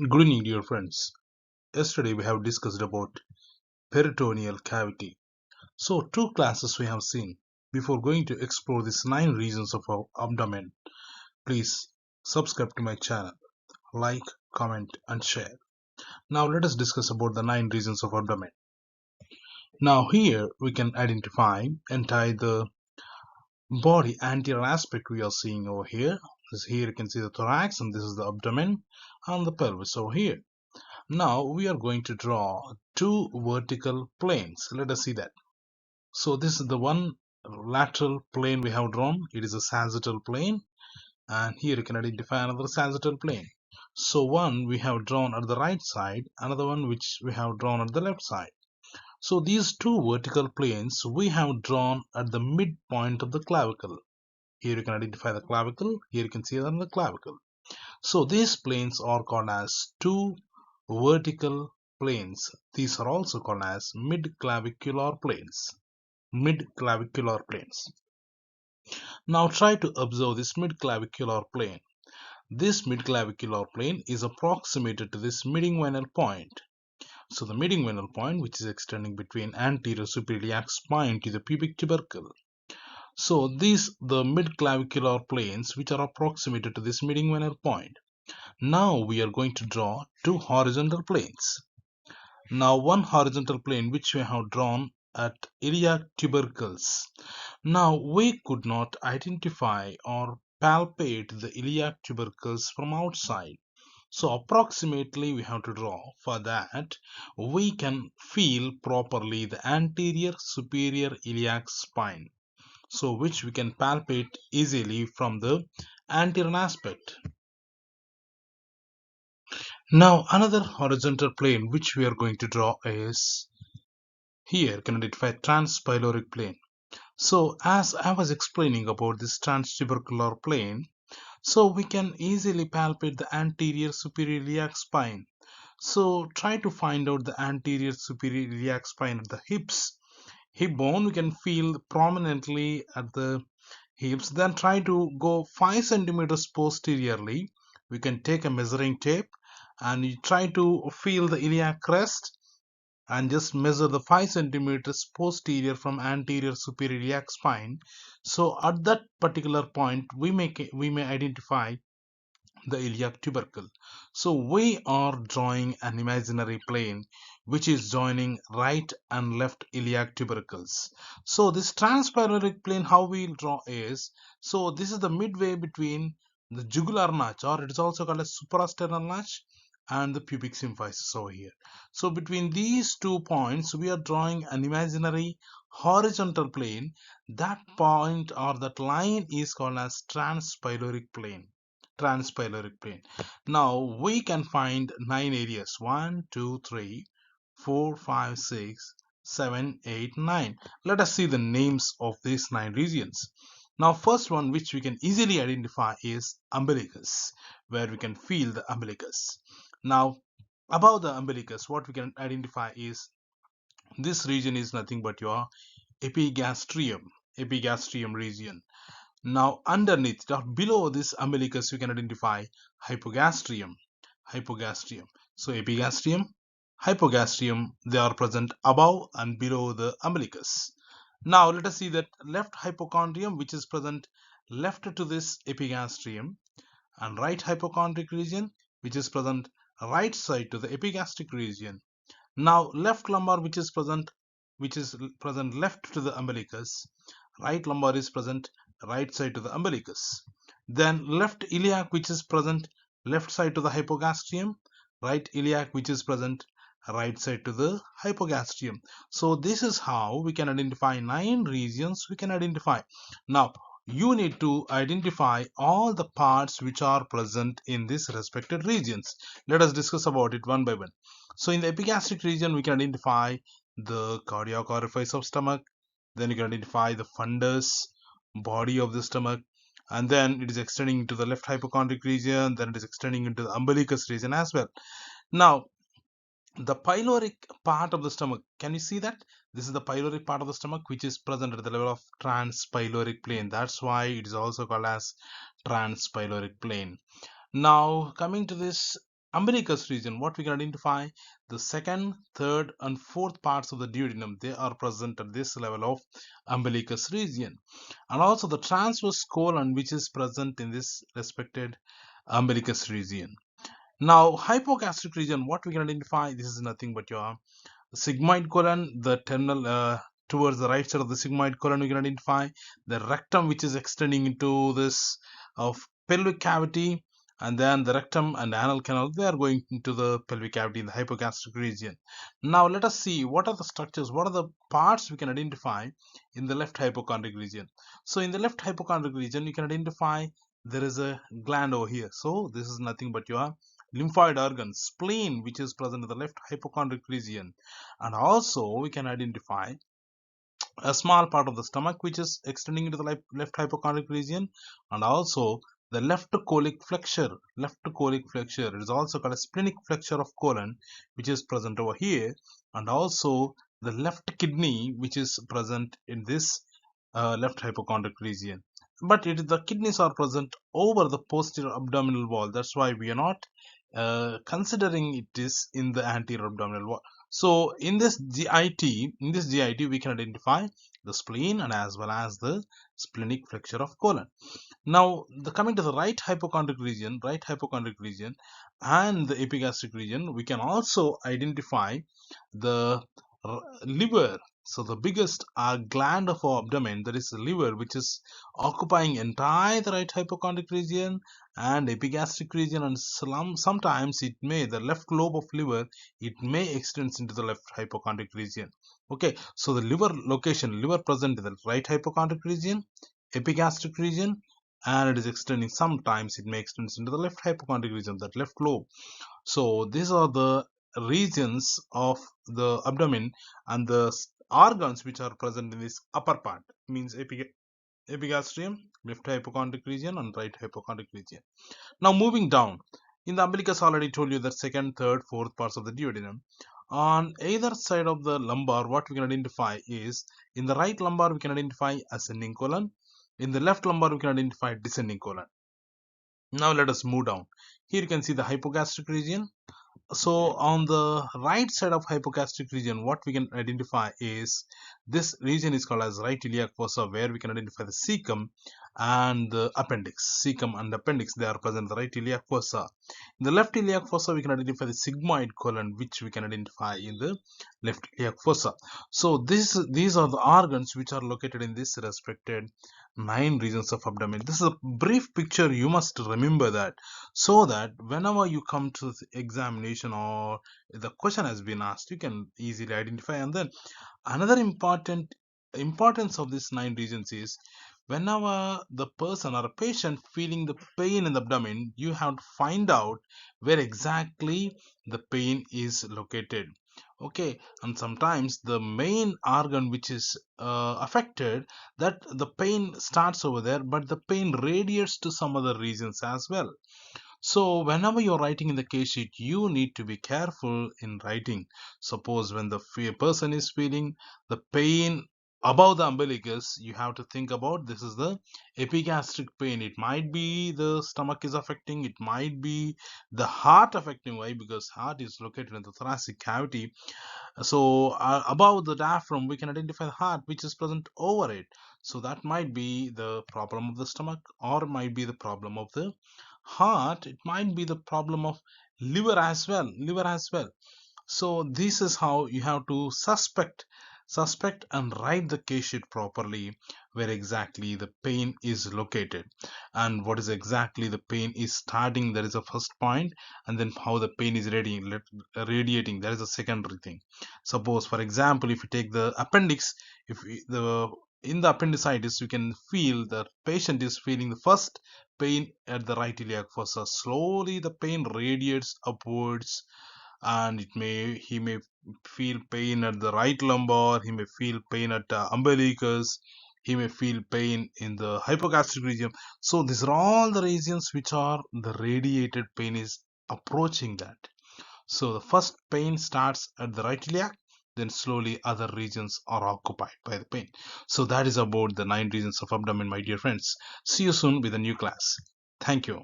Good evening, dear friends. Yesterday we have discussed about peritoneal cavity. So two classes we have seen. Before going to explore these 9 regions of our abdomen, please subscribe to my channel, like, comment and share. Now let us discuss about the 9 regions of abdomen. Now here we can identify entire the body anterior aspect we are seeing over here. Here you can see the thorax and this is the abdomen and the pelvis over here. Now we are going to draw two vertical planes. Let us see that. So this is the one lateral plane we have drawn. It is a sagittal plane, and here you can identify another sagittal plane. So one we have drawn at the right side, another one which we have drawn at the left side. So these two vertical planes we have drawn at the midpoint of the clavicle. Here you can identify the clavicle, here you can see the clavicle. So these planes are called as two vertical planes. These are also called as mid-clavicular planes. Mid-clavicular planes. Now try to observe this mid-clavicular plane. This mid-clavicular plane is approximated to this midinguinal point. So the midinguinal point, which is extending between anterior superiliac spine to the pubic tubercle. So these the mid-clavicular planes which are approximated to this midinguinal point. Now we are going to draw two horizontal planes. Now one horizontal plane which we have drawn at iliac tubercles. Now we could not identify or palpate the iliac tubercles from outside. So approximately we have to draw. For that we can feel properly the anterior superior iliac spine. So which we can palpate easily from the anterior aspect. Now another horizontal plane which we are going to draw is here can identify transpyloric plane. So as I was explaining about this transtubercular plane, so we can easily palpate the anterior superior iliac spine. So try to find out the anterior superior iliac spine at the hips. Hip bone we can feel prominently at the hips. Then try to go 5 centimeters posteriorly. We can take a measuring tape and you try to feel the iliac crest and just measure the 5 centimeters posterior from anterior superior iliac spine. So at that particular point we may identify the iliac tubercle. So we are drawing an imaginary plane which is joining right and left iliac tubercles. So this transpyloric plane how we'll draw is, so this is the midway between the jugular notch, or it is also called as suprasternal notch, and the pubic symphysis over here. So between these 2 points we are drawing an imaginary horizontal plane. That point or that line is called as transpyloric plane. Transpyloric plane. Now we can find 9 areas: 1, 2, 3, 4, 5, 6, 7, 8, 9. Let us see the names of these 9 regions. Now first one which we can easily identify is umbilicus, where we can feel the umbilicus. Now above the umbilicus what we can identify is this region is nothing but your epigastrium region. Now underneath or below this umbilicus we can identify hypogastrium. So epigastrium, hypogastrium, they are present above and below the umbilicus. Now let us see that left hypochondrium which is present left to this epigastrium, and right hypochondric region which is present right side to the epigastric region. Now left lumbar which is present left to the umbilicus, right lumbar is present right side to the umbilicus. Then left iliac which is present left side to the hypogastrium, right iliac which is present right side to the hypogastrium. So this is how we can identify 9 regions we can identify. Now you need to identify all the parts which are present in these respected regions. Let us discuss about it one by one. So in the epigastric region we can identify the cardiac orifice of stomach, then you can identify the fundus body of the stomach, and then it is extending into the left hypochondric region, then it is extending into the umbilicus region as well. Now the pyloric part of the stomach, can you see that this is the pyloric part of the stomach which is present at the level of transpyloric plane. That's why it is also called as transpyloric plane. Now coming to this umbilicus region, what we can identify, the second, third, and fourth parts of the duodenum, they are present at this level of umbilicus region, and also the transverse colon, which is present in this respected umbilicus region. Now, hypogastric region, what we can identify, this is nothing but your sigmoid colon, the terminal towards the right side of the sigmoid colon, we can identify the rectum, which is extending into this of pelvic cavity, and then the rectum and anal canal, they are going into the pelvic cavity in the hypogastric region. Now let us see what are the structures, what are the parts we can identify in the left hypochondric region. So in the left hypochondric region, you can identify there is a gland over here. So this is nothing but your lymphoid organ, spleen, which is present in the left hypochondric region. And also we can identify a small part of the stomach which is extending into the left hypochondric region, and also the left colic flexure. Left colic flexure is also called a splenic flexure of colon, which is present over here, and also the left kidney, which is present in this left hypochondric region. But the kidneys are present over the posterior abdominal wall. That's why we are not considering it is in the anterior abdominal wall. So in this GIT, we can identify the spleen and as well as the splenic flexure of colon. Now, coming to the right hypochondric region and the epigastric region, we can also identify the liver. So the biggest gland of our abdomen, that is the liver, which is occupying entire the right hypochondric region and epigastric region, and sometimes the left lobe of liver, it may extend into the left hypochondric region. Okay, so the liver present in the right hypochondric region, epigastric region, and it is extending, sometimes it may extend into the left hypochondric region, that left lobe. So these are the regions of the abdomen and the organs which are present in this upper part, means epigastrium, left hypochondric region, and right hypochondric region. Now moving down, in the umbilicus, already told you that second, third, fourth parts of the duodenum. On either side of the lumbar, what we can identify is, in the right lumbar we can identify ascending colon, in the left lumbar we can identify descending colon. Now let us move down. Here you can see the hypogastric region. So on the right side of hypogastric region, what we can identify is, this region is called as right iliac fossa, where we can identify the cecum and the appendix. Cecum and appendix, they are present in the right iliac fossa. In the left iliac fossa, we can identify the sigmoid colon, which we can identify in the left iliac fossa. So these are the organs which are located in this respected 9 regions of abdomen. This is a brief picture, you must remember that, so that whenever you come to the examination or the question has been asked, you can easily identify. And then another importance of these 9 regions is, whenever the person or a patient feeling the pain in the abdomen, you have to find out where exactly the pain is located. Okay, and sometimes the main organ which is affected, that the pain starts over there, but the pain radiates to some other regions as well. So whenever you're writing in the case sheet, you need to be careful in writing. Suppose when the person is feeling the pain above the umbilicus, you have to think about, this is the epigastric pain. It might be the stomach is affecting, it might be the heart affecting. Why? Because heart is located in the thoracic cavity. So above the diaphragm, we can identify the heart which is present over it. So that might be the problem of the stomach, or might be the problem of the heart. It might be the problem of liver as well. So this is how you have to suspect and write the case sheet properly, where exactly the pain is located and what is exactly the pain is starting. That is the first point, and then how the pain is radiating, that is a secondary thing. Suppose, for example, if you take the appendix, in the appendicitis, you can feel the patient is feeling the first pain at the right iliac fossa. Slowly the pain radiates upwards, and he may feel pain at the right lumbar, he may feel pain at umbilicus, he may feel pain in the hypogastric region. So these are all the regions which are the radiated pain is approaching that. So the first pain starts at the right iliac, then slowly other regions are occupied by the pain. So that is about the 9 regions of abdomen, my dear friends. See you soon with a new class. Thank you.